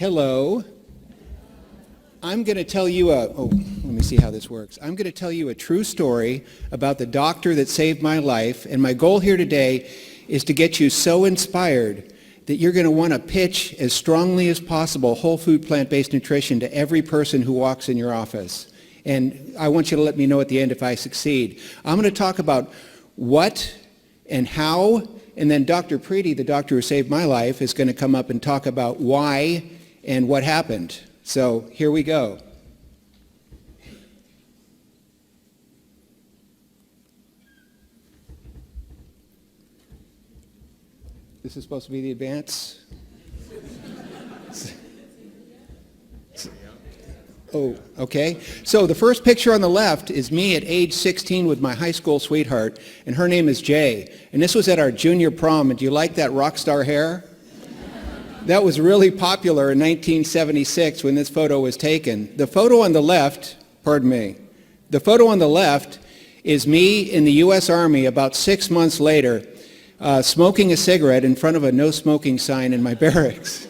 Hello. I'm going to tell you let me see how this works. I'm going to tell you a true story about the doctor that saved my life, and my goal here today is to get you so inspired that you're going to want to pitch as strongly as possible whole food plant-based nutrition to every person who walks in your office. And I want you to let me know at the end if I succeed. I'm going to talk about what and how, and then Dr. Preeti, the doctor who saved my life, is going to come up and talk about why and what happened. So here we go. This is supposed to be the advance. Oh, okay. So the first picture on the left is me at age 16 with my high school sweetheart, and her name is Jay. And this was at our junior prom, and do you like that rock star hair? That was really popular in 1976 when this photo was taken. The photo on the left, the photo on the left is me in the U.S. Army about 6 months later, smoking a cigarette in front of a no smoking sign in my barracks.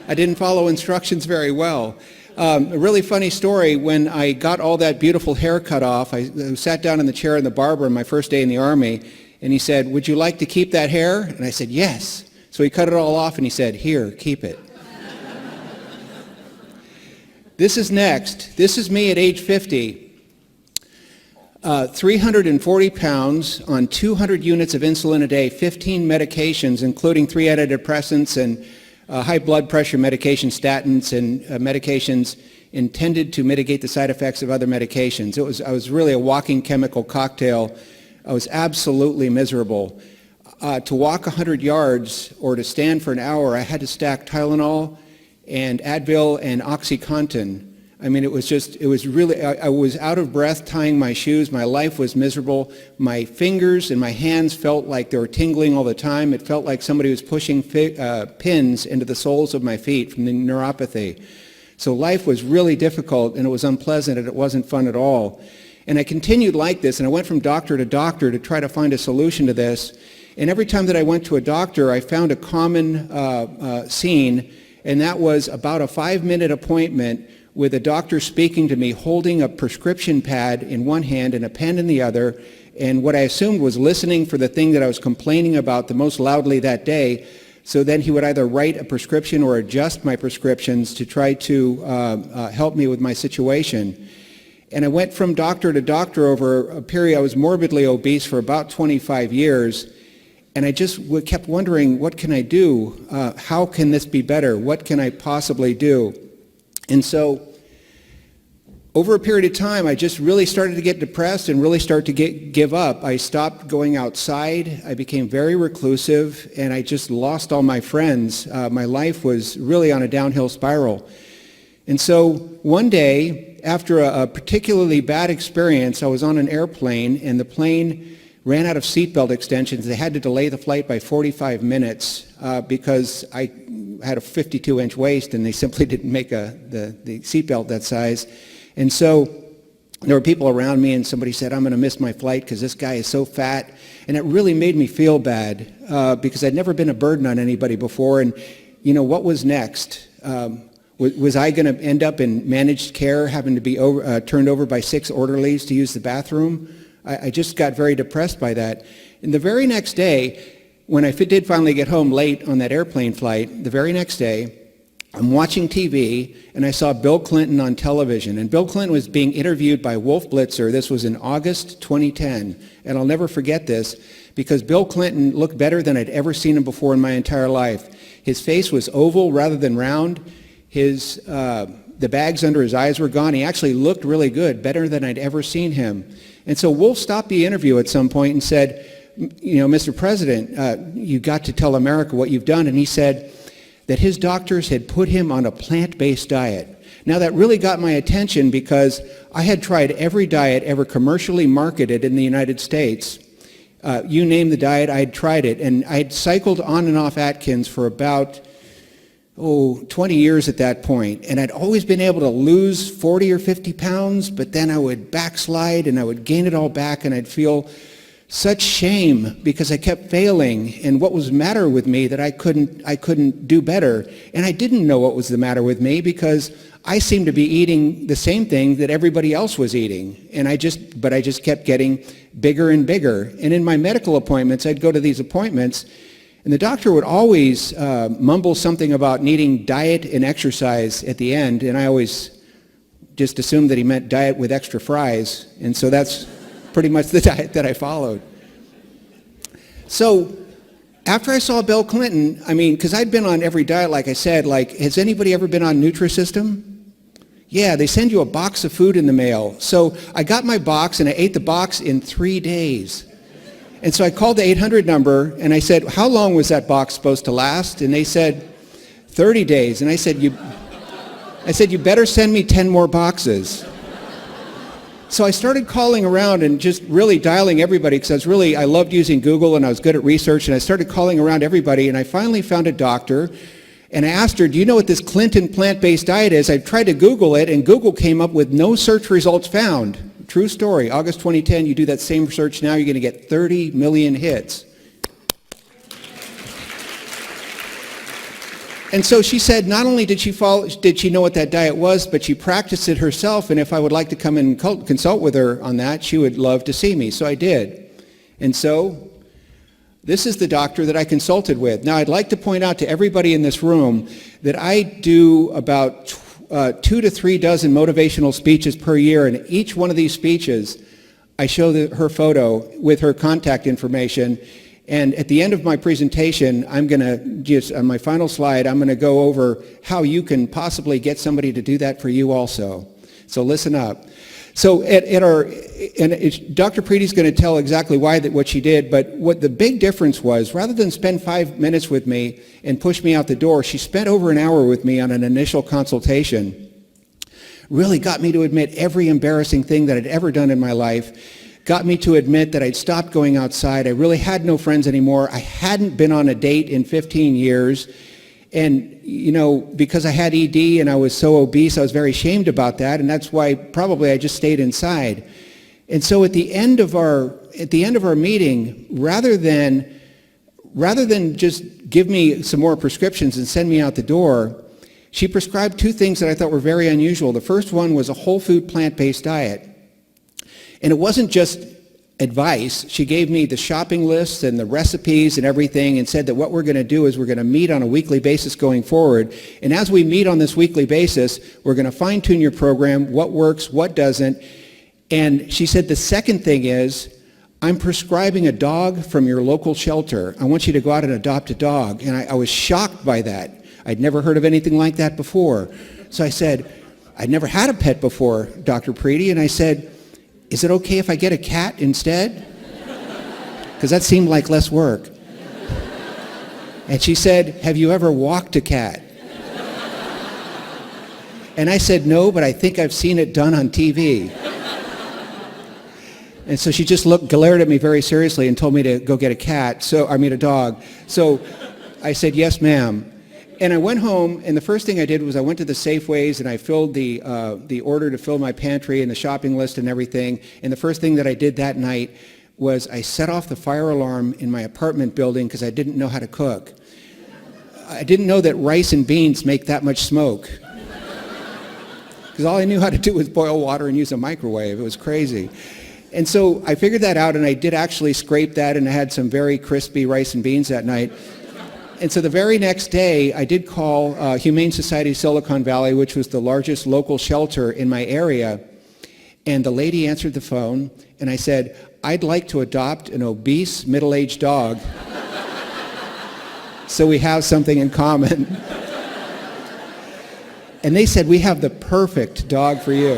I didn't follow instructions very well. A really funny story, when I got all that beautiful hair cut off, I sat down in the chair in the barber on my first day in the Army, and he said, "Would you like to keep that hair?" And I said, "Yes." So he cut it all off and he said, "Here, keep it." This is next. This is me at age 50. 340 pounds on 200 units of insulin a day, 15 medications, including 3 antidepressants and high blood pressure medication, statins, and medications intended to mitigate the side effects of other medications. I was really a walking chemical cocktail. I was absolutely miserable. To walk 100 yards or to stand for an hour, I had to stack Tylenol and Advil and OxyContin. I mean, it was really, I was out of breath tying my shoes. My life was miserable. My fingers and my hands felt like they were tingling all the time. It felt like somebody was pushing pins into the soles of my feet from the neuropathy. So life was really difficult, and it was unpleasant, and it wasn't fun at all. And I continued like this, and I went from doctor to try to find a solution to this. And every time that I went to a doctor, I found a common scene, and that was about a 5-minute appointment with a doctor speaking to me, holding a prescription pad in one hand and a pen in the other, and what I assumed was listening for the thing that I was complaining about the most loudly that day. So then he would either write a prescription or adjust my prescriptions to try to help me with my situation. And I went from doctor to doctor over a period. I was morbidly obese for about 25 years. And I just kept wondering, what can I do? How can this be better? What can I possibly do? And so over a period of time, I just really started to get depressed and really start to give up. I stopped going outside. I became very reclusive, and I just lost all my friends. My life was really on a downhill spiral. And so one day, after a particularly bad experience, I was on an airplane, and the plane ran out of seatbelt extensions. They had to delay the flight by 45 minutes because I had a 52-inch waist, and they simply didn't make the seatbelt that size. And so there were people around me, and somebody said, "I'm going to miss my flight because this guy is so fat." And it really made me feel bad because I'd never been a burden on anybody before. And, you know, what was next? Was I going to end up in managed care, having to be turned over by 6 orderlies to use the bathroom? I just got very depressed by that. And the very next day, when I did finally get home late on that airplane flight, the very next day, I'm watching TV, and I saw Bill Clinton on television. And Bill Clinton was being interviewed by Wolf Blitzer. This was in August 2010. And I'll never forget this, because Bill Clinton looked better than I'd ever seen him before in my entire life. His face was oval rather than round. The bags under his eyes were gone. He actually looked really good, better than I'd ever seen him. And so Wolf stopped the interview at some point and said, "You know, Mr. President, you got to tell America what you've done." And he said that his doctors had put him on a plant-based diet. Now that really got my attention because I had tried every diet ever commercially marketed in the United States. You name the diet, I had tried it. And I had cycled on and off Atkins for about 20 years at that point, and I'd always been able to lose 40 or 50 pounds, but then I would backslide and I would gain it all back, and I'd feel such shame because I kept failing, and what was the matter with me that I couldn't do better. And I didn't know what was the matter with me because I seemed to be eating the same thing that everybody else was eating. And I just kept getting bigger and bigger. And in my medical appointments, I'd go to these appointments, and the doctor would always mumble something about needing diet and exercise at the end, and I always just assumed that he meant diet with extra fries, and so that's pretty much the diet that I followed. So after I saw Bill Clinton, because I'd been on every diet, like I said, has anybody ever been on Nutrisystem? Yeah, they send you a box of food in the mail. So I got my box, and I ate the box in 3 days. And so I called the 800 number, and I said, how long was that box supposed to last? And they said, 30 days. And I said, you better send me 10 more boxes. So I started calling around and just really dialing everybody because I loved using Google and I was good at research, and I started calling around everybody, and I finally found a doctor, and I asked her, do you know what this Clinton plant-based diet is? I tried to Google it, and Google came up with no search results found. True story. August 2010, you do that same search now, you're going to get 30 million hits. And so she said not only did she know what that diet was, but she practiced it herself, and if I would like to come and consult with her on that, she would love to see me. So I did. And so this is the doctor that I consulted with. Now I'd like to point out to everybody in this room that I do about 2 to 3 dozen motivational speeches per year, and each one of these speeches I show her photo with her contact information. And at the end of my presentation, I'm going to just, on my final slide, I'm going to go over how you can possibly get somebody to do that for you also. So listen up. So Dr. Preeti's going to tell exactly what she did, but what the big difference was, rather than spend 5 minutes with me and push me out the door, she spent over an hour with me on an initial consultation. Really got me to admit every embarrassing thing that I'd ever done in my life. Got me to admit that I'd stopped going outside. I really had no friends anymore. I hadn't been on a date in 15 years. And, because I had ED and I was so obese, I was very ashamed about that. And that's why probably I just stayed inside. And so at the end of our meeting, rather than just give me some more prescriptions and send me out the door, she prescribed 2 things that I thought were very unusual. The first one was a whole food plant-based diet. And it wasn't just advice. She gave me the shopping lists and the recipes and everything, and said that what we're going to do is we're going to meet on a weekly basis going forward. And as we meet on this weekly basis, we're going to fine-tune your program, what works, what doesn't. And she said the second thing is, I'm prescribing a dog from your local shelter. I want you to go out and adopt a dog. And I was shocked by that. I'd never heard of anything like that before. So I said, I'd never had a pet before, Dr. Preeti. And I said, is it okay if I get a cat instead? Because that seemed like less work. And she said, have you ever walked a cat? And I said, no, but I think I've seen it done on TV. And so she just glared at me very seriously and told me to go get a dog. So I said, yes, ma'am. And I went home, and the first thing I did was I went to the Safeways, and I filled the order to fill my pantry and the shopping list and everything. And the first thing that I did that night was I set off the fire alarm in my apartment building because I didn't know how to cook. I didn't know that rice and beans make that much smoke. Because all I knew how to do was boil water and use a microwave. It was crazy. And so I figured that out, and I did actually scrape that, and I had some very crispy rice and beans that night. And so the very next day, I did call Humane Society Silicon Valley, which was the largest local shelter in my area. And the lady answered the phone, and I said, I'd like to adopt an obese, middle-aged dog so we have something in common. And they said, we have the perfect dog for you.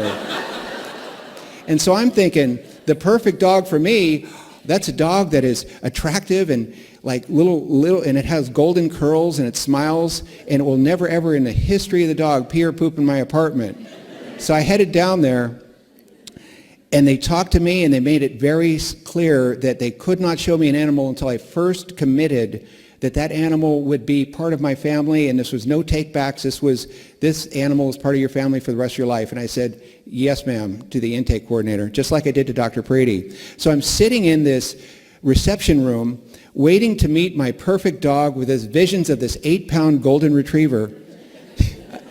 And so I'm thinking, the perfect dog for me, that's a dog that is attractive and like little, and it has golden curls and it smiles, and it will never ever in the history of the dog pee or poop in my apartment. So I headed down there, and they talked to me, and they made it very clear that they could not show me an animal until I first committed that animal would be part of my family, and this was no take-backs. This animal is part of your family for the rest of your life. And I said, yes, ma'am, to the intake coordinator, just like I did to Dr. Preeti. So I'm sitting in this reception room, waiting to meet my perfect dog with his visions of this 8-pound golden retriever,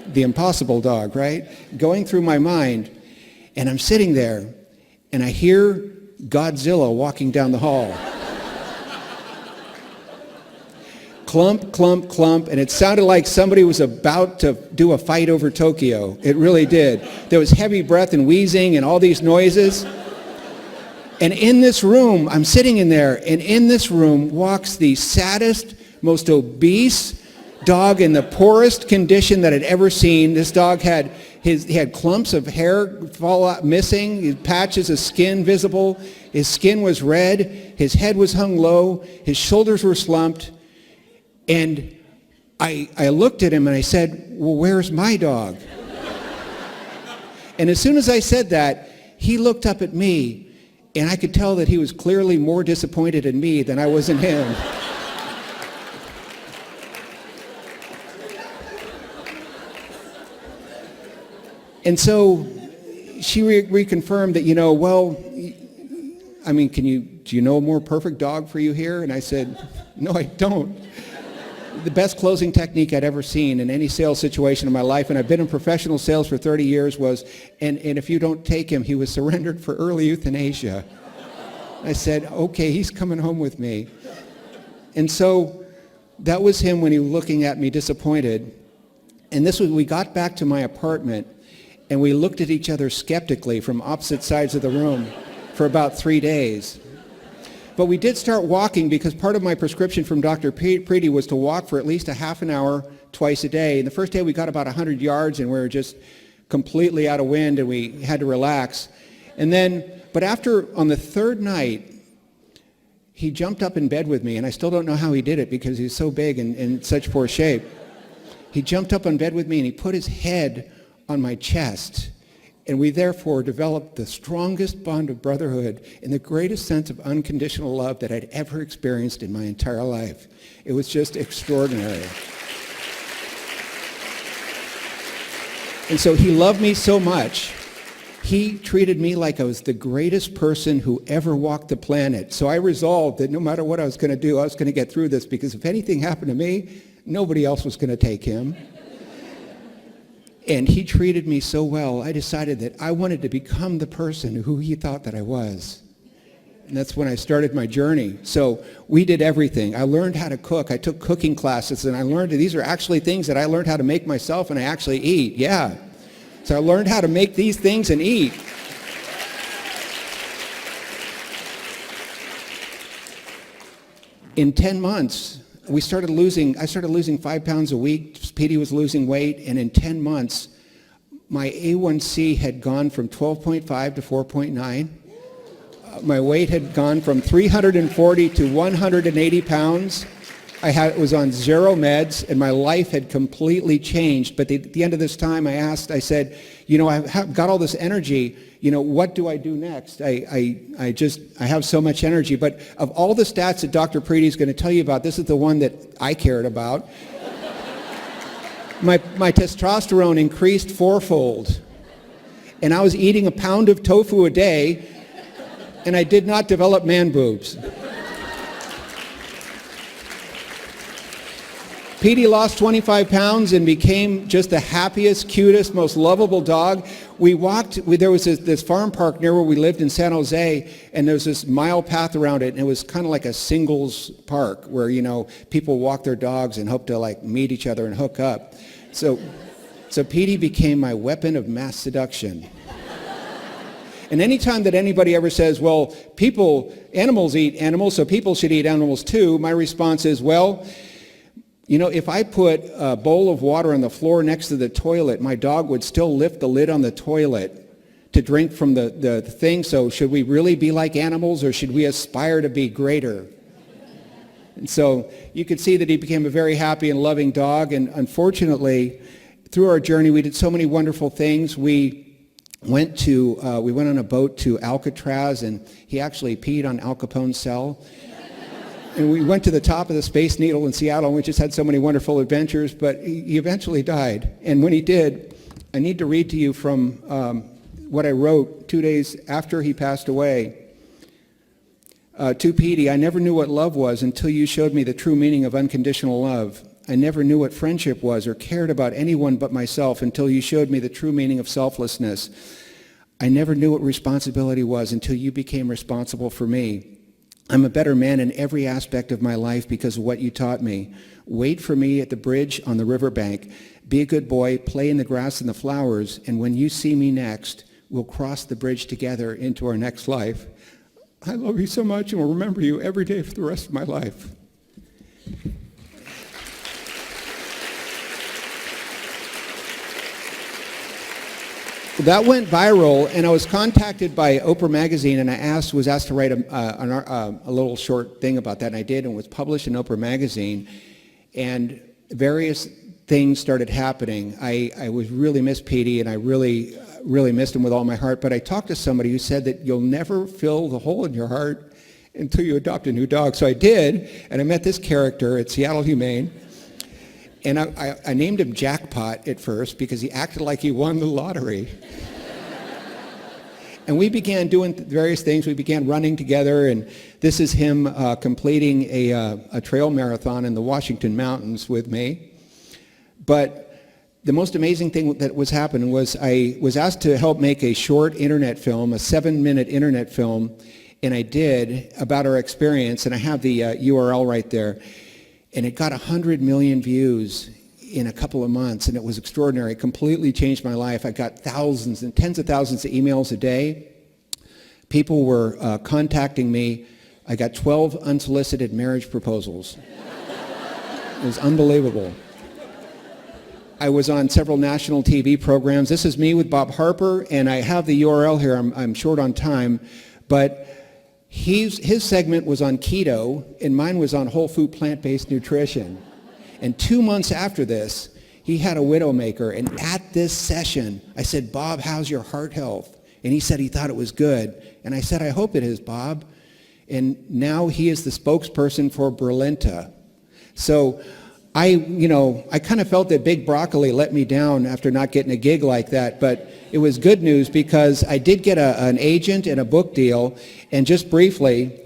the impossible dog, right? Going through my mind, and I'm sitting there, and I hear Godzilla walking down the hall. Clump, clump, clump, and it sounded like somebody was about to do a fight over Tokyo. It really did. There was heavy breath and wheezing and all these noises. And in this room, I'm sitting in there, and in this room walks the saddest, most obese dog in the poorest condition that I'd ever seen. This dog he had clumps of hair fall out, missing, patches of skin visible. His skin was red. His head was hung low. His shoulders were slumped. And I looked at him and I said, well, where's my dog? And as soon as I said that, he looked up at me, and I could tell that he was clearly more disappointed in me than I was in him. And so she reconfirmed that, well, I mean, do you know a more perfect dog for you here? And I said, no, I don't. The best closing technique I'd ever seen in any sales situation in my life, and I've been in professional sales for 30 years, was, and if you don't take him, he was surrendered for early euthanasia. I said, okay, he's coming home with me. And so that was him when he was looking at me disappointed. And we got back to my apartment, and we looked at each other skeptically from opposite sides of the room for about 3 days. But we did start walking, because part of my prescription from Dr. Preeti was to walk for at least a half an hour twice a day. And the first day we got about 100 yards, and we were just completely out of wind, and we had to relax. But on the third night, he jumped up in bed with me, and I still don't know how he did it because he's so big and in such poor shape. He jumped up in bed with me, and he put his head on my chest. And we therefore developed the strongest bond of brotherhood and the greatest sense of unconditional love that I'd ever experienced in my entire life. It was just extraordinary. And so he loved me so much, he treated me like I was the greatest person who ever walked the planet. So I resolved that no matter what I was going to do, I was going to get through this, because if anything happened to me, nobody else was going to take him. And he treated me so well, I decided that I wanted to become the person who he thought that I was. And that's when I started my journey. So we did everything. I learned how to cook. I took cooking classes, and I learned that these are actually things that I learned how to make myself, and I actually eat. Yeah. So I learned how to make these things and eat. In 10 months, I started losing 5 pounds a week. Petey was losing weight, and in 10 months, my A1C had gone from 12.5 to 4.9. My weight had gone from 340 to 180 pounds. I was on 0 meds, and my life had completely changed. But at the end of this time, I said, I've got all this energy. What do I do next? I have so much energy. But of all the stats that Dr. Preeti is going to tell you about, this is the one that I cared about. My testosterone increased 4-fold. And I was eating a pound of tofu a day, and I did not develop man boobs. Petey lost 25 pounds and became just the happiest, cutest, most lovable dog. There was this farm park near where we lived in San Jose, and there was this mile path around it, and it was kind of like a singles park where, people walk their dogs and hope to meet each other and hook up. So Petey became my weapon of mass seduction. And anytime that anybody ever says, well, animals eat animals, so people should eat animals too, my response is, well, if I put a bowl of water on the floor next to the toilet, my dog would still lift the lid on the toilet to drink from the thing. So should we really be like animals, or should we aspire to be greater? And so you could see that he became a very happy and loving dog. And unfortunately, through our journey, we did so many wonderful things. We went on a boat to Alcatraz, and he actually peed on Al Capone's cell. And we went to the top of the Space Needle in Seattle, and we just had so many wonderful adventures, but he eventually died. And when he did, I need to read to you from what I wrote 2 days after he passed away. To Petey, I never knew what love was until you showed me the true meaning of unconditional love. I never knew what friendship was or cared about anyone but myself until you showed me the true meaning of selflessness. I never knew what responsibility was until you became responsible for me. I'm a better man in every aspect of my life because of what you taught me. Wait for me at the bridge on the riverbank. Be a good boy, play in the grass and the flowers, and when you see me next, we'll cross the bridge together into our next life. I love you so much and will remember you every day for the rest of my life. That went viral, and I was contacted by Oprah Magazine, and was asked to write a little short thing about that, and I did, and it was published in Oprah Magazine, and various things started happening. I was really missed Petey, and I really missed him with all my heart, but I talked to somebody who said that you'll never fill the hole in your heart until you adopt a new dog. So I did, and I met this character at Seattle Humane, and I named him Jackpot at first because he acted like he won the lottery. And we began doing various things. We began running together, and this is him completing a trail marathon in the Washington Mountains with me. But the most amazing thing that was happening was I was asked to help make a short internet film, a 7-minute internet film, and I did, about our experience, and I have the URL right there. And it got 100 million views in a couple of months, and it was extraordinary. It completely changed my life. I got thousands and tens of thousands of emails a day. People were contacting me. I got 12 unsolicited marriage proposals. It was unbelievable. I was on several national TV programs. This is me with Bob Harper, and I have the URL here. I'm short on time, but his segment was on keto, and mine was on whole food plant-based nutrition. And 2 months after this, he had a widowmaker, and at this session, I said, Bob, how's your heart health? And he said he thought it was good. And I said, I hope it is, Bob. And now he is the spokesperson for Berlinta. So I kind of felt that Big Broccoli let me down after not getting a gig like that, but it was good news because I did get an agent and a book deal, and just briefly,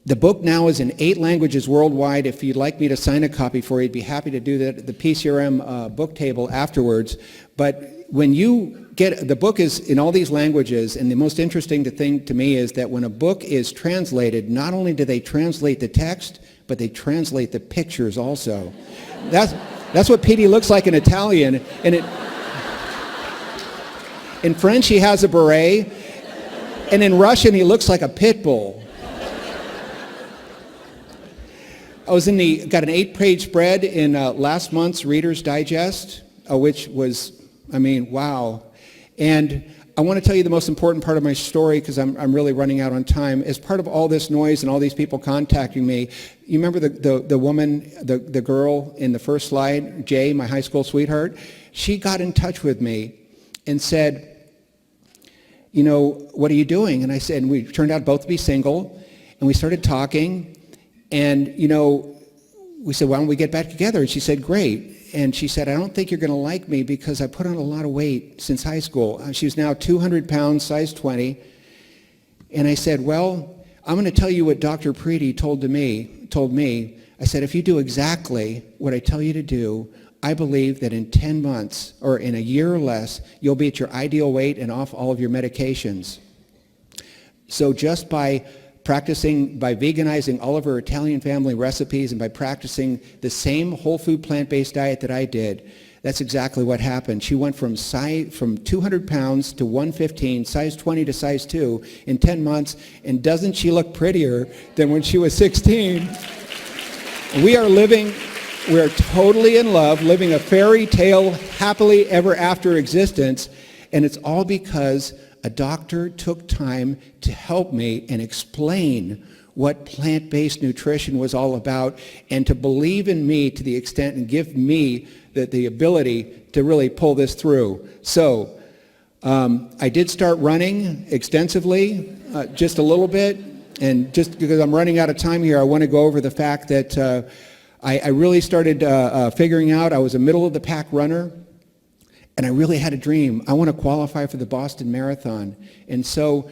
the book now is in 8 languages worldwide. If you'd like me to sign a copy for you, I'd be happy to do that at the PCRM book table afterwards. But when you get, the book is in all these languages, and the most interesting thing to me is that when a book is translated, not only do they translate the text, but they translate the pictures also. That's what Petey looks like in Italian, and in French he has a beret, and in Russian he looks like a pit bull. I was got an 8-page spread in last month's Reader's Digest, which was, wow. And I want to tell you the most important part of my story because I'm really running out on time. As part of all this noise and all these people contacting me, you remember the woman, the girl in the first slide, Jay, my high school sweetheart? She got in touch with me and said, what are you doing? And I said, and we turned out both to be single, and we started talking, and, we said, why don't we get back together? And she said, great. And she said, I don't think you're going to like me because I put on a lot of weight since high school. She's now 200 pounds, size 20. And I said, well, I'm going to tell you what Dr. Preeti told me. I said, if you do exactly what I tell you to do, I believe that in 10 months or in a year or less, you'll be at your ideal weight and off all of your medications. So just by veganizing all of her Italian family recipes and by practicing the same whole food plant-based diet that I did, that's exactly what happened. She went from 200 pounds to 115, size 20 to size 2 in 10 months, and doesn't she look prettier than when she was 16? We are totally in love, living a fairy tale, happily ever after existence, and it's all because a doctor took time to help me and explain what plant-based nutrition was all about and to believe in me to the extent and give me the ability to really pull this through. So I did start running extensively, just a little bit, and just because I'm running out of time here, I want to go over the fact that I really started figuring out I was a middle-of-the-pack runner. And I really had a dream. I want to qualify for the Boston Marathon. And so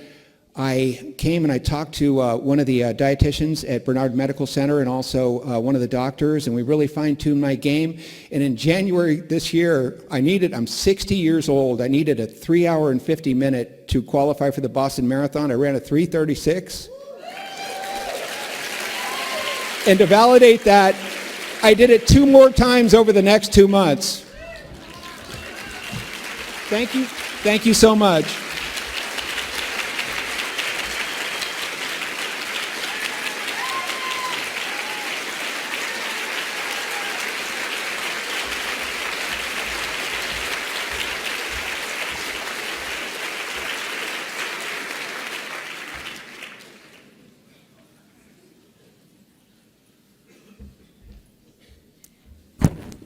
I came and I talked to one of the dietitians at Bernard Medical Center and also one of the doctors, and we really fine-tuned my game. And in January this year, I'm 60 years old. I needed a 3 hour and 50 minute to qualify for the Boston Marathon. I ran a 3:36. And to validate that, I did it 2 more times over the next 2 months. Thank you. Thank you so much.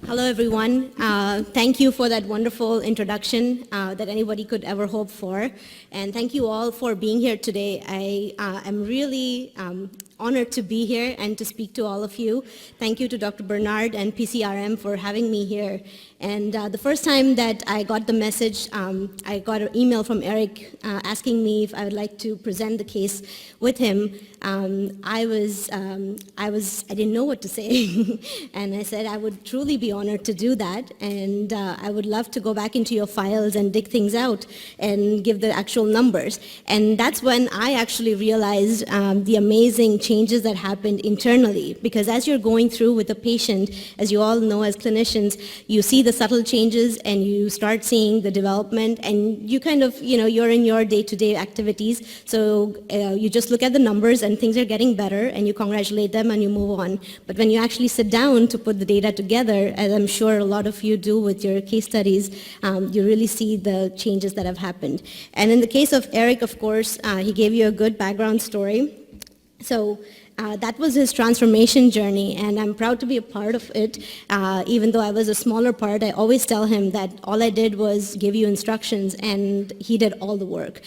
Hello, everyone. Thank you for that wonderful introduction that anybody could ever hope for. And thank you all for being here today. I am really honored to be here and to speak to all of you. Thank you to Dr. Bernard and PCRM for having me here. And the first time that I got the message, I got an email from Eric asking me if I would like to present the case with him. I didn't know what to say. And I said I would truly be honored to do that. And I would love to go back into your files and dig things out and give the actual numbers. And that's when I actually realized the amazing changes that happened internally. Because as you're going through with a patient, as you all know as clinicians, you see the subtle changes and you start seeing the development, and you kind of, you're in your day-to-day activities. So you just look at the numbers and things are getting better and you congratulate them and you move on. But when you actually sit down to put the data together, as I'm sure a lot of you do with your case studies, you really see the changes that have happened. And in the case of Eric, of course, he gave you a good background story. So that was his transformation journey, and I'm proud to be a part of it. Even though I was a smaller part, I always tell him that all I did was give you instructions, and he did all the work.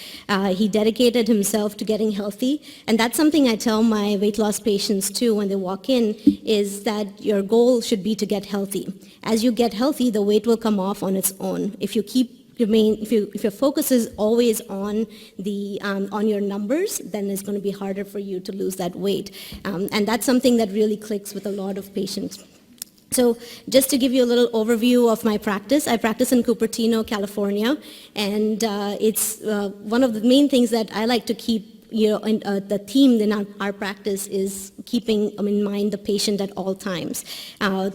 He dedicated himself to getting healthy, and that's something I tell my weight loss patients too when they walk in, is that your goal should be to get healthy. As you get healthy, the weight will come off on its own. If your focus is always on your numbers, then it's going to be harder for you to lose that weight. And that's something that really clicks with a lot of patients. So just to give you a little overview of my practice, I practice in Cupertino, California, and it's one of the main things that I like to keep. The theme in our practice is keeping in mind the patient at all times.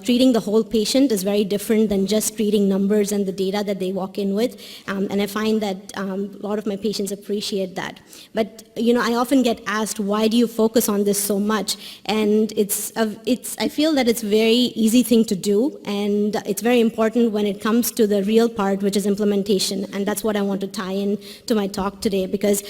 Treating the whole patient is very different than just treating numbers and the data that they walk in with, and I find that a lot of my patients appreciate that. But I often get asked, why do you focus on this so much? And I feel that it's a very easy thing to do, and it's very important when it comes to the real part, which is implementation, and that's what I want to tie in to my talk today, because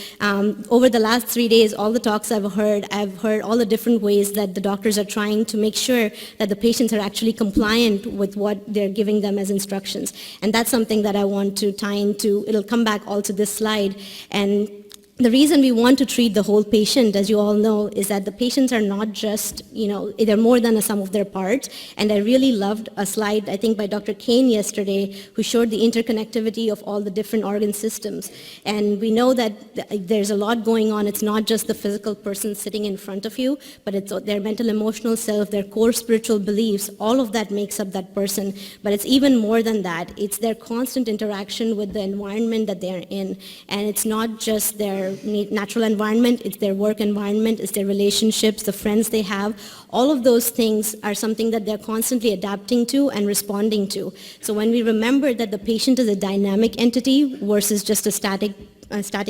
over the last 3 days, all the talks I've heard all the different ways that the doctors are trying to make sure that the patients are actually compliant with what they're giving them as instructions. And that's something that I want to tie into. It'll come back all to this slide. And the reason we want to treat the whole patient, as you all know, is that the patients are not just, they're more than a sum of their parts. And I really loved a slide, I think, by Dr. Kane yesterday, who showed the interconnectivity of all the different organ systems. And we know that there's a lot going on. It's not just the physical person sitting in front of you, but it's their mental, emotional self, their core spiritual beliefs. All of that makes up that person. But it's even more than that. It's their constant interaction with the environment that they're in. And it's not just their natural environment, it's their work environment, it's their relationships, the friends they have. All of those things are something that they're constantly adapting to and responding to. So when we remember that the patient is a dynamic entity versus just a static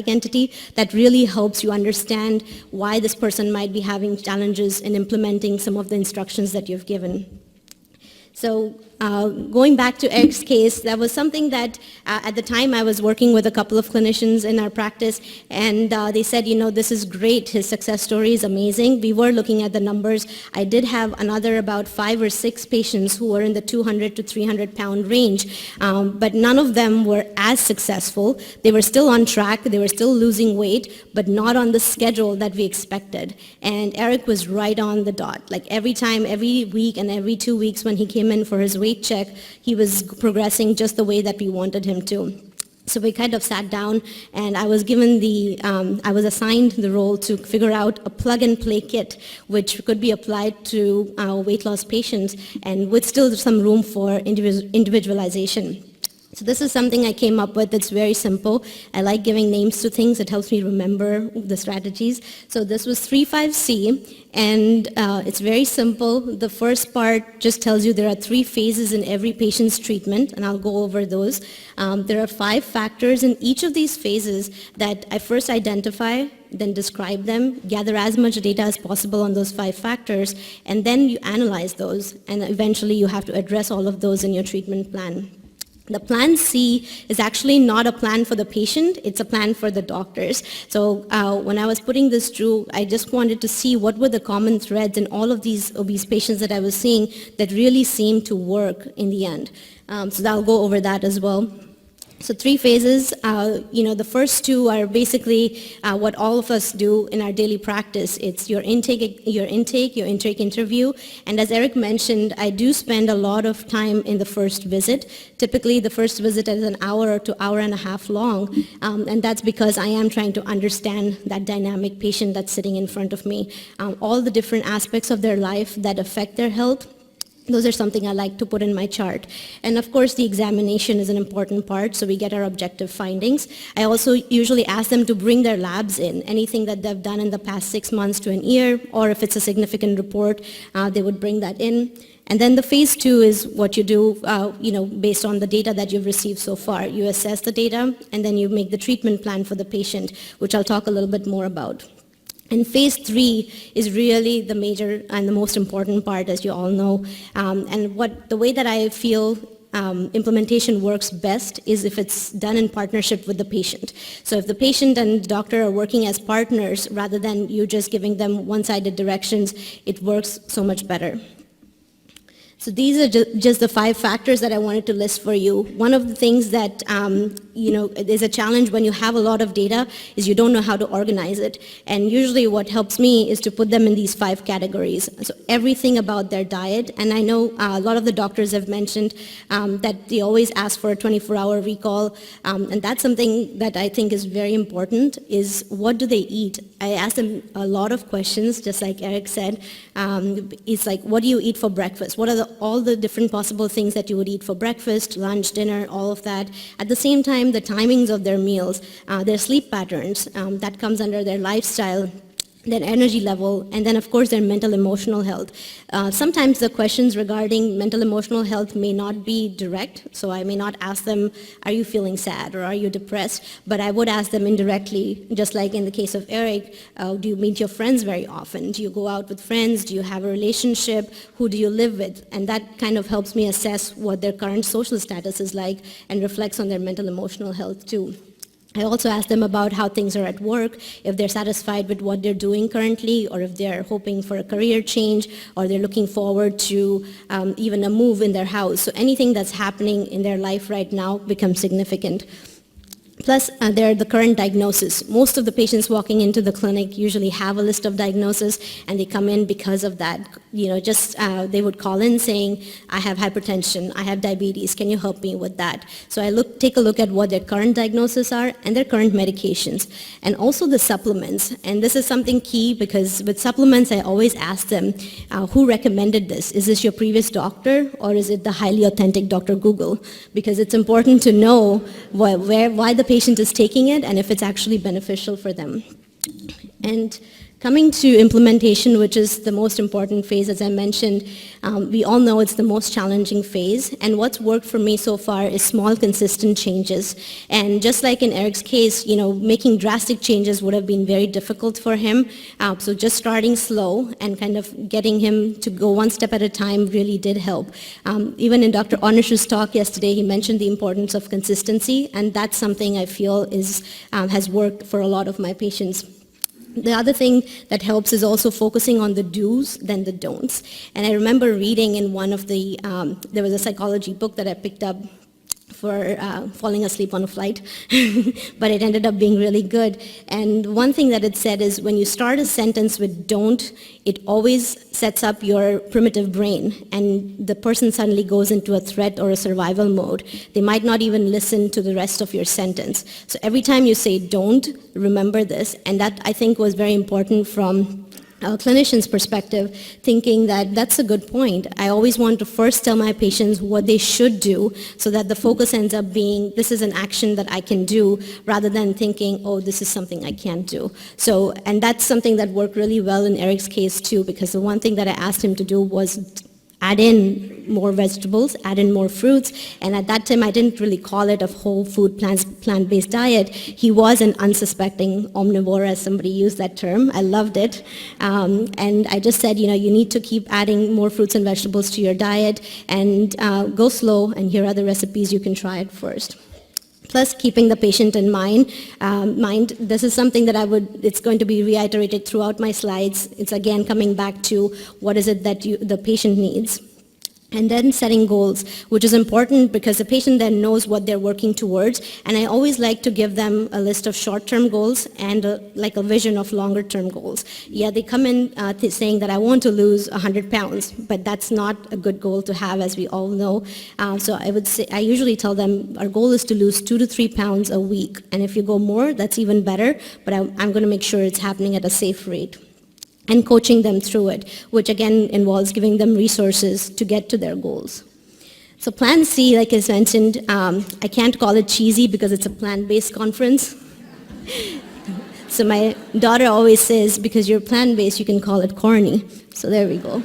entity, that really helps you understand why this person might be having challenges in implementing some of the instructions that you've given. So going back to Eric's case, that was something that at the time I was working with a couple of clinicians in our practice, and they said, this is great, his success story is amazing. We were looking at the numbers. I did have another about 5 or 6 patients who were in the 200 to 300 pound range, but none of them were as successful. They were still on track, they were still losing weight, but not on the schedule that we expected. And Eric was right on the dot. Like every time, every week and every 2 weeks when he came in for his weight check, he was progressing just the way that we wanted him to. So we kind of sat down, and I was given I was assigned the role to figure out a plug-and-play kit, which could be applied to weight loss patients, and with still some room for individualization. So this is something I came up with. It's very simple. I like giving names to things. It helps me remember the strategies. So this was 3-5-C, and it's very simple. The first part just tells you there are 3 phases in every patient's treatment, and I'll go over those. There are 5 factors in each of these phases that I first identify, then describe them, gather as much data as possible on those 5 factors, and then you analyze those, and eventually you have to address all of those in your treatment plan. The plan C is actually not a plan for the patient, it's a plan for the doctors. So when I was putting this through, I just wanted to see what were the common threads in all of these obese patients that I was seeing that really seemed to work in the end. So I'll go over that as well. So 3 phases, the first 2 are basically what all of us do in our daily practice. It's your intake interview, and as Eric mentioned, I do spend a lot of time in the first visit. Typically, the first visit is an hour to hour and a half long, and that's because I am trying to understand that dynamic patient that's sitting in front of me. All the different aspects of their life that affect their health, those are something I like to put in my chart. And of course, the examination is an important part, so we get our objective findings. I also usually ask them to bring their labs in, anything that they've done in the past 6 months to an year, or if it's a significant report, they would bring that in. And then the phase 2 is what you do, based on the data that you've received so far. You assess the data, and then you make the treatment plan for the patient, which I'll talk a little bit more about. And phase 3 is really the major and the most important part, as you all know. And the way that I feel implementation works best is if it's done in partnership with the patient. So if the patient and doctor are working as partners rather than you just giving them one-sided directions, it works so much better. So these are just the 5 factors that I wanted to list for you. One of the things that is a challenge when you have a lot of data is you don't know how to organize it. And usually what helps me is to put them in these 5 categories. So everything about their diet, and I know a lot of the doctors have mentioned that they always ask for a 24-hour recall, and that's something that I think is very important, is what do they eat? I ask them a lot of questions, just like Eric said. It's like, what do you eat for breakfast? What are all the different possible things that you would eat for breakfast, lunch, dinner, all of that. At the same time, the timings of their meals, their sleep patterns, that comes under their lifestyle, their energy level, and then of course their mental emotional health. Sometimes the questions regarding mental emotional health may not be direct, so I may not ask them, are you feeling sad or are you depressed? But I would ask them indirectly, just like in the case of Eric, do you meet your friends very often? Do you go out with friends? Do you have a relationship? Who do you live with? And that kind of helps me assess what their current social status is like and reflects on their mental emotional health too. I also ask them about how things are at work, if they're satisfied with what they're doing currently, or if they're hoping for a career change, or they're looking forward to even a move in their house. So anything that's happening in their life right now becomes significant. Plus, they're the current diagnosis. Most of the patients walking into the clinic usually have a list of diagnoses, and they come in because of that. They would call in saying, I have hypertension, I have diabetes, can you help me with that? So I take a look at what their current diagnoses are and their current medications, and also the supplements. And this is something key because with supplements, I always ask them, who recommended this? Is this your previous doctor, or is it the highly authentic Dr. Google? Because it's important to know why the patient is taking it and if it's actually beneficial for them. And coming to implementation, which is the most important phase, as I mentioned, we all know it's the most challenging phase, and what's worked for me so far is small, consistent changes. And just like in Eric's case, making drastic changes would have been very difficult for him, so just starting slow and kind of getting him to go one step at a time really did help. Even in Dr. Onish's talk yesterday, he mentioned the importance of consistency, and that's something I feel has worked for a lot of my patients. The other thing that helps is also focusing on the do's than the don'ts. And I remember reading in one of there was a psychology book that I picked up for falling asleep on a flight, but it ended up being really good. And one thing that it said is when you start a sentence with don't, it always sets up your primitive brain, and the person suddenly goes into a threat or a survival mode. They might not even listen to the rest of your sentence. So every time you say don't, remember this, and that I think was very important from a clinician's perspective, thinking that that's a good point. I always want to first tell my patients what they should do so that the focus ends up being, this is an action that I can do, rather than thinking, oh, this is something I can't do. So, and that's something that worked really well in Eric's case too, because the one thing that I asked him to do was add in more vegetables, add in more fruits, and at that time I didn't really call it a whole food plant-based diet. He was an unsuspecting omnivore, as somebody used that term. I loved it. And I just said, you need to keep adding more fruits and vegetables to your diet, and go slow, and here are the recipes you can try at first. Plus, keeping the patient in mind. This is something that it's going to be reiterated throughout my slides. It's again coming back to what is it that the patient needs. And then setting goals, which is important because the patient then knows what they're working towards. And I always like to give them a list of short-term goals and like a vision of longer-term goals. Yeah, they come in saying that I want to lose 100 pounds, but that's not a good goal to have, as we all know. So I usually tell them our goal is to lose 2 to 3 pounds a week. And if you go more, that's even better, but I'm going to make sure it's happening at a safe rate. And coaching them through it, which again involves giving them resources to get to their goals. So Plan C, like I mentioned, I can't call it cheesy because it's a plant-based conference. So my daughter always says, because you're plant-based, you can call it corny. So there we go.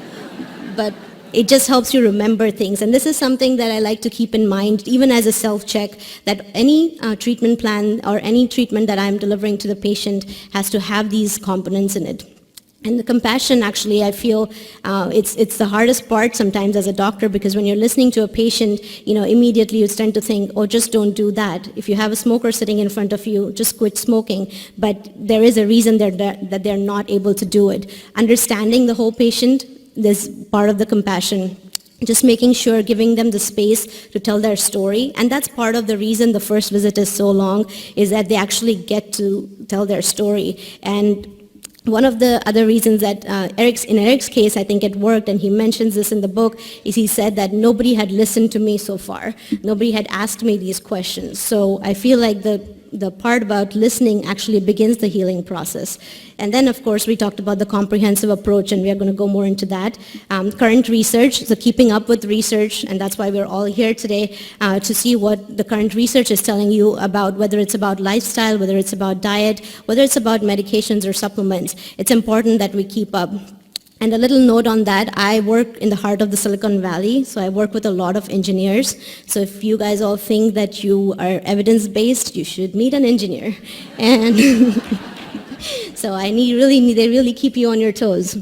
But it just helps you remember things. And this is something that I like to keep in mind, even as a self-check, that any treatment plan or any treatment that I'm delivering to the patient has to have these components in it. And the compassion, actually, I feel it's the hardest part sometimes as a doctor, because when you're listening to a patient, immediately you tend to think, oh, just don't do that. If you have a smoker sitting in front of you, just quit smoking. But there is a reason that they're not able to do it. Understanding the whole patient is part of the compassion. Just making sure, giving them the space to tell their story. And that's part of the reason the first visit is so long, is that they actually get to tell their story. And one of the other reasons that in Eric's case, I think it worked, and he mentions this in the book, is he said that nobody had listened to me so far. Nobody had asked me these questions. So I feel like the part about listening actually begins the healing process. And then, of course, we talked about the comprehensive approach, and we are going to go more into that. Current research, so keeping up with research, and that's why we're all here today, to see what the current research is telling you about, whether it's about lifestyle, whether it's about diet, whether it's about medications or supplements. It's important that we keep up. And a little note on that, I work in the heart of the Silicon Valley, so I work with a lot of engineers. So if you guys all think that you are evidence-based, you should meet an engineer. And so they really keep you on your toes.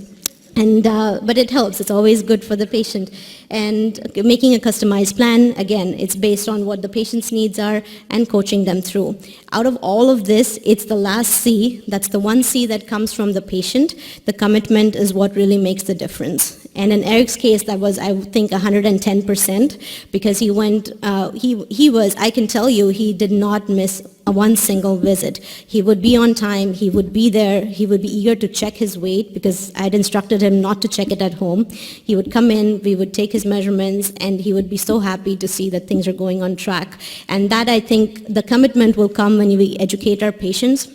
And, but it helps, it's always good for the patient. And making a customized plan, again, it's based on what the patient's needs are and coaching them through. Out of all of this, it's the last C, that's the one C that comes from the patient. The commitment is what really makes the difference. And in Eric's case, that was, I think, 110%, because he went, I can tell you, he did not miss one single visit. He would be on time, he would be there, he would be eager to check his weight, because I'd instructed him not to check it at home. He would come in, we would take his measurements, and he would be so happy to see that things are going on track. And that, I think, the commitment will come when we educate our patients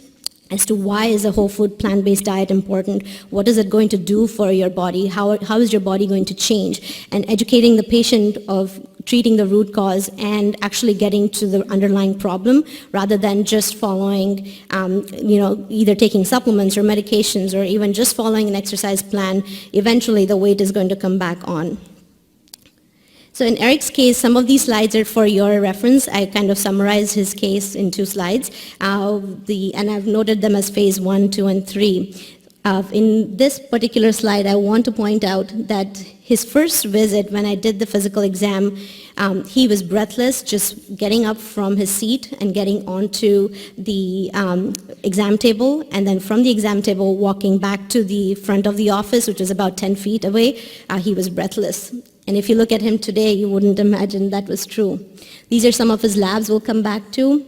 as to why is a whole food plant-based diet important, what is it going to do for your body, how is your body going to change, and educating the patient of treating the root cause and actually getting to the underlying problem, rather than just following, either taking supplements or medications, or even just following an exercise plan. Eventually the weight is going to come back on. So in Eric's case, some of these slides are for your reference. I kind of summarized his case in 2 slides, and I've noted them as phase 1, 2, and 3. In this particular slide, I want to point out that his first visit, when I did the physical exam, he was breathless, just getting up from his seat and getting onto the exam table, and then from the exam table walking back to the front of the office, which is about 10 feet away. He was breathless. And if you look at him today, you wouldn't imagine that was true. These are some of his labs we'll come back to.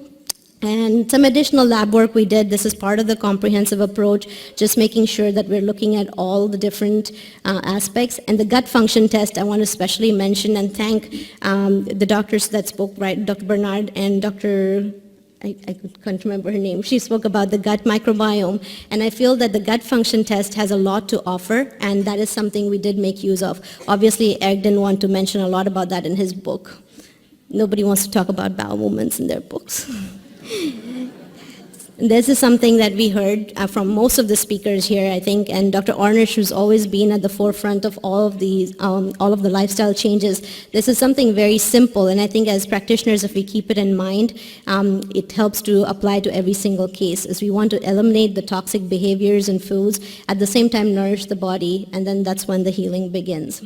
And some additional lab work we did. This is part of the comprehensive approach, just making sure that we're looking at all the different aspects. And the gut function test, I want to especially mention and thank the doctors that spoke, right, Dr. Bernard and Dr. I can't remember her name. She spoke about the gut microbiome, and I feel that the gut function test has a lot to offer, and that is something we did make use of. Obviously, Eric didn't want to mention a lot about that in his book. Nobody wants to talk about bowel movements in their books. This is something that we heard from most of the speakers here, I think, and Dr. Ornish, who's always been at the forefront of all of the lifestyle changes. This is something very simple, and I think as practitioners, if we keep it in mind, it helps to apply to every single case, as we want to eliminate the toxic behaviors and foods, at the same time nourish the body, and then that's when the healing begins.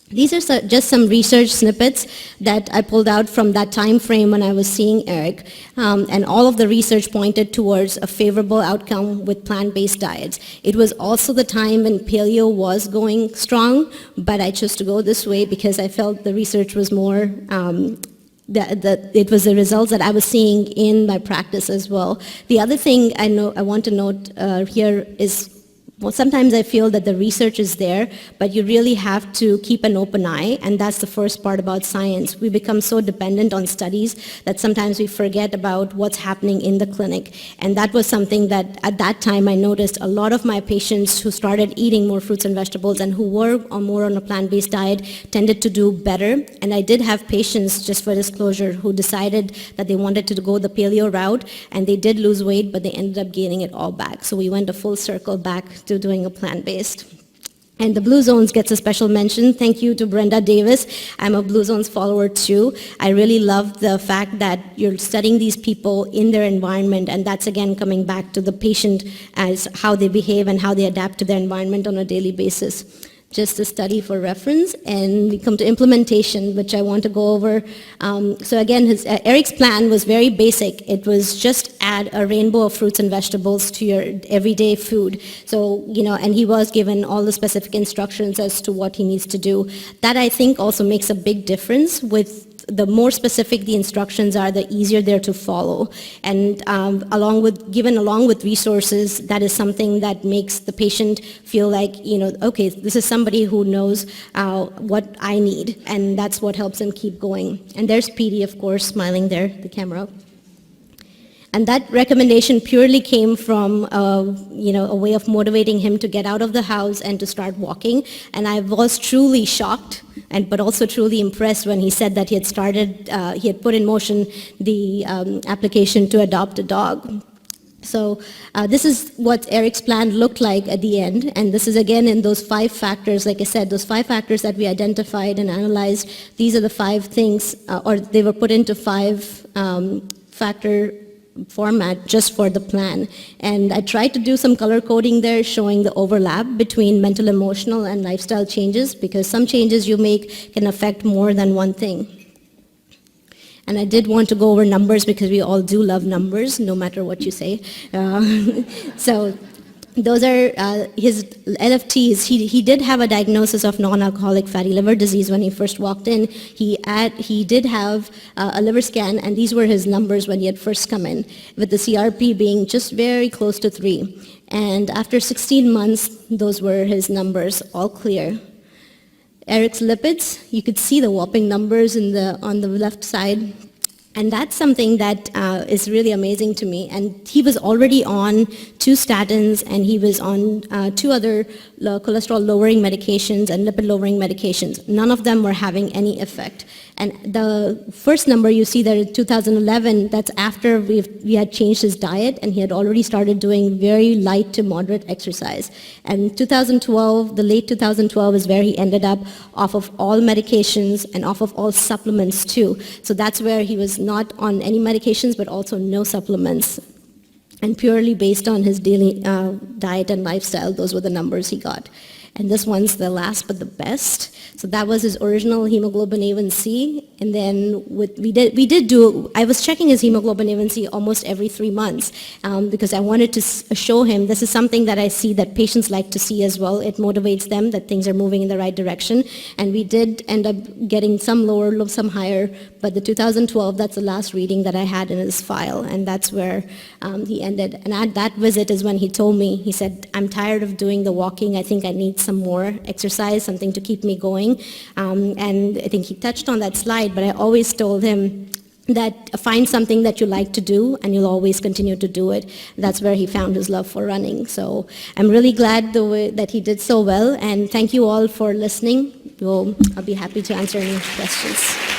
These are just some research snippets that I pulled out from that time frame when I was seeing Eric, and all of the research pointed towards a favorable outcome with plant-based diets. It was also the time when paleo was going strong, but I chose to go this way because I felt the research was more it was the results that I was seeing in my practice as well. The other thing I want to note here is, well, sometimes I feel that the research is there, but you really have to keep an open eye, and that's the first part about science. We become so dependent on studies that sometimes we forget about what's happening in the clinic. And that was something that at that time I noticed a lot of my patients who started eating more fruits and vegetables and who were more on a plant-based diet tended to do better. And I did have patients, just for disclosure, who decided that they wanted to go the paleo route, and they did lose weight, but they ended up gaining it all back. So we went a full circle back to doing a plant-based. And the Blue Zones gets a special mention. Thank you to Brenda Davis. I'm a Blue Zones follower too. I really love the fact that you're studying these people in their environment, and that's again coming back to the patient as how they behave and how they adapt to their environment on a daily basis. Just a study for reference, and we come to implementation, which I want to go over. So again, Eric's plan was very basic. It was just add a rainbow of fruits and vegetables to your everyday food. So, and he was given all the specific instructions as to what he needs to do. That, I think, also makes a big difference. With the more specific the instructions are, the easier they're to follow. And along with resources, that is something that makes the patient feel like, okay, this is somebody who knows what I need, and that's what helps them keep going. And there's Petey, of course, smiling there, the camera. And that recommendation purely came from, a way of motivating him to get out of the house and to start walking. And I was truly shocked, but also truly impressed when he said that he had put in motion the application to adopt a dog. So this is what Eric's plan looked like at the end, and this is again in those 5 factors, like I said, those 5 factors that we identified and analyzed. These are the 5 things, or they were put into 5 factor format just for the plan. And I tried to do some color coding there showing the overlap between mental, emotional, and lifestyle changes, because some changes you make can affect more than one thing. And I did want to go over numbers because we all do love numbers, no matter what you say. So those are his LFTs. He did have a diagnosis of non-alcoholic fatty liver disease when he first walked in. He did have a liver scan, and these were his numbers when he had first come in, with the CRP being just very close to 3. And after 16 months, those were his numbers, all clear. Eric's lipids, you could see the whopping numbers on the left side. And that's something that is really amazing to me. And he was already on 2 statins, and he was on 2 other cholesterol-lowering medications and lipid-lowering medications. None of them were having any effect. And the first number you see there in 2011, that's after we had changed his diet, and he had already started doing very light to moderate exercise. And 2012, the late 2012 is where he ended up off of all medications and off of all supplements too. So that's where he was not on any medications, but also no supplements. And purely based on his daily diet and lifestyle, those were the numbers he got. And this one's the last but the best. So that was his original hemoglobin A1C. And then we did do, I was checking his hemoglobin A1C almost every 3 months because I wanted to show him this is something that I see that patients like to see as well. It motivates them that things are moving in the right direction. And we did end up getting some lower, some higher, but the 2012, that's the last reading that I had in his file, and that's where he ended. And at that visit is when he told me, he said, I'm tired of doing the walking. I think I need some more exercise, something to keep me going. And I think he touched on that slide, but I always told him that find something that you like to do and you'll always continue to do it. That's where he found his love for running. So I'm really glad that he did so well, and thank you all for listening. I'll be happy to answer any questions.